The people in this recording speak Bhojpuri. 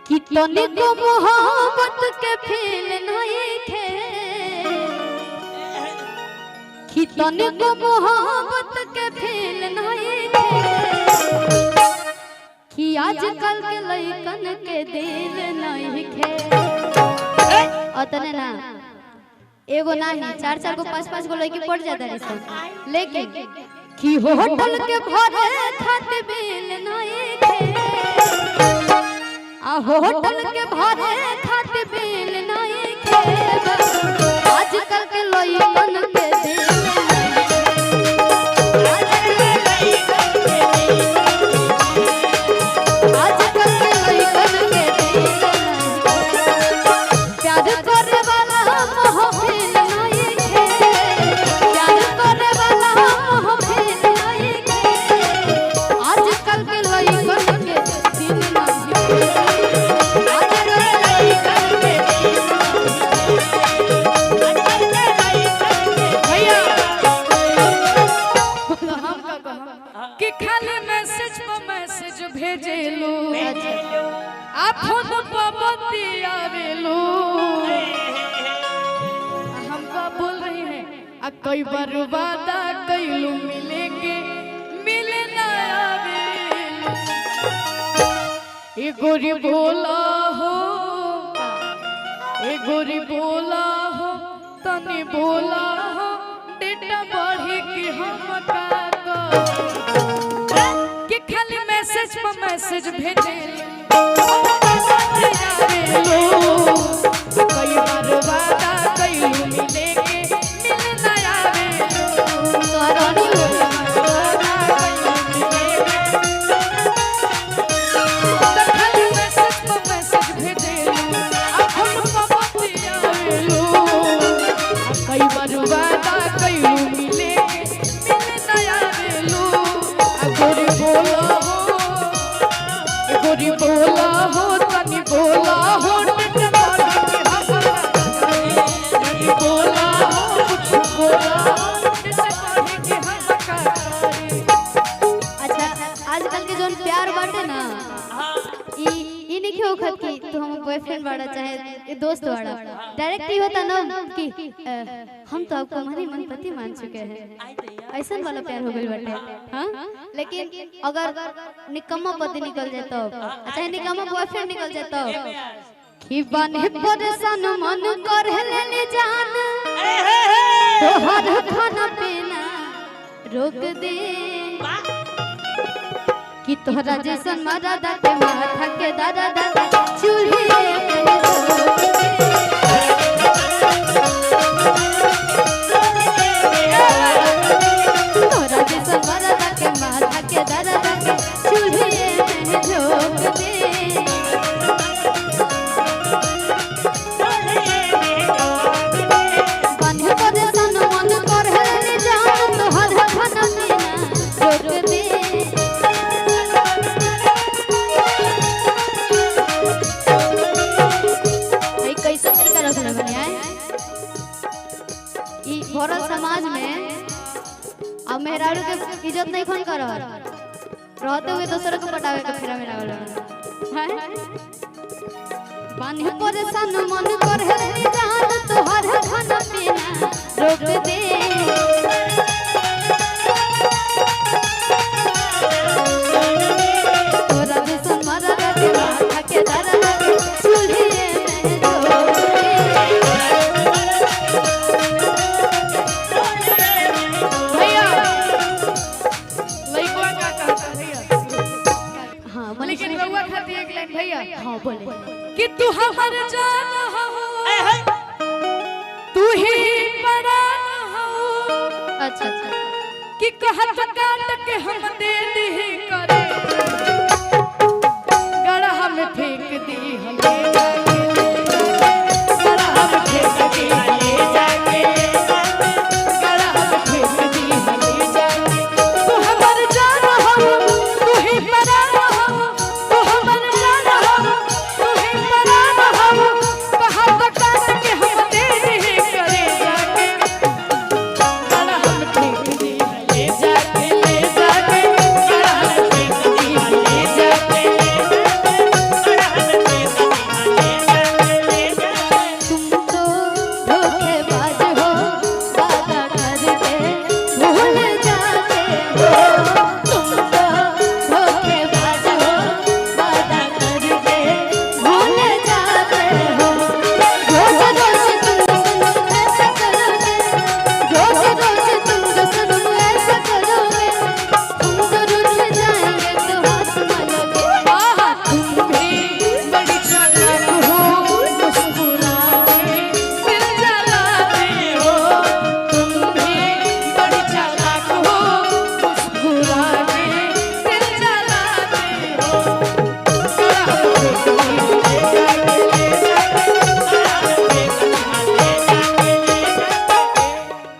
कि तनिको मोहब्बत के फील नहीं खे कि तनिको मोहब्बत के फील नहीं खे कि आजकल के लइकन के दिल नहीं खे अतने ना एगो नहीं चार चार को पांच पांच को लड़की पड़ जाता है लेकिन कि होटल के घरे खाते बिल नहीं थे आ होटल के घरे खाते बिल नहीं थे आजकल के लइकन के दिल आजकल के लइकन के दिल प्यार करे वाला महफिल नहीं थे प्यार करे वाला महफिल नहीं थे आजकल के लइकन के दिल नहीं आजकल के लइकन के भैया हम का कहा कि खाली मैसेज पर मैसेज भेजे लो आप फोन पर बतियावे लो हम का बोल रही हैं आ कई बार वादा कइलू मिलेंगे मिले ना आवे ए गोरी बोला हो ए गोरी बोला हो तनी बोला हो डेटा बढ़े कि हम का कि खाली मैसेज पर मैसेज भेजे कई बार वादा कइलू मिलेंगे मिल ना आवे खाली मैसेज पर मैसेज भेजे कई बार वादा कइलू मिलेंगे मिल ना आवे गोरी बोला हो तनी बोला हो बोला हो कुछ बोला अच्छा आजकल के जोन प्यार बाटे ना ई नहीं क्यों खत की तू हम बॉयफ्रेंड बाड़ा चाहे दोस्त बाड़ा डायरेक्ट ही होता ना कि हम तो आपको हमारी मन पति मान चुके हैं ऐसा वाला प्यार हो गई बाटे हां लेकिन अगर निकम्मा पति निकल जाए तो अच्छा निकम्मा बॉयफ्रेंड निकल जाए तो कि बने परेशान मन कर ले जान तोहर खाना पीना रोक दे कि तोहरा जैसन मरदा के माथा के दर्द चूल्हे पे रोक दे तोहरा जैसन मरदा के माथा के दर्द चूल्हे पे झोंक दे बने परेशान मन कर ले जान तोहर खाना पीना रोक दे भरल समाज में अब मेहरारू के इज्जत नहीं खोन कर रहते हुए दूसरे को पटावे के फेरा में लागल है पानी परेशान मन कर है जान तोहर खाना पीना रोक दे तोरा जैसन मरदा के माथा के दर्द चूल्हे में रोक दे लेकिन रउआ खाती एक लाइन भैया हां बोले कि तू हमर जान हो तू ही परान हो अच्छा कि कहत काट के हम दे दी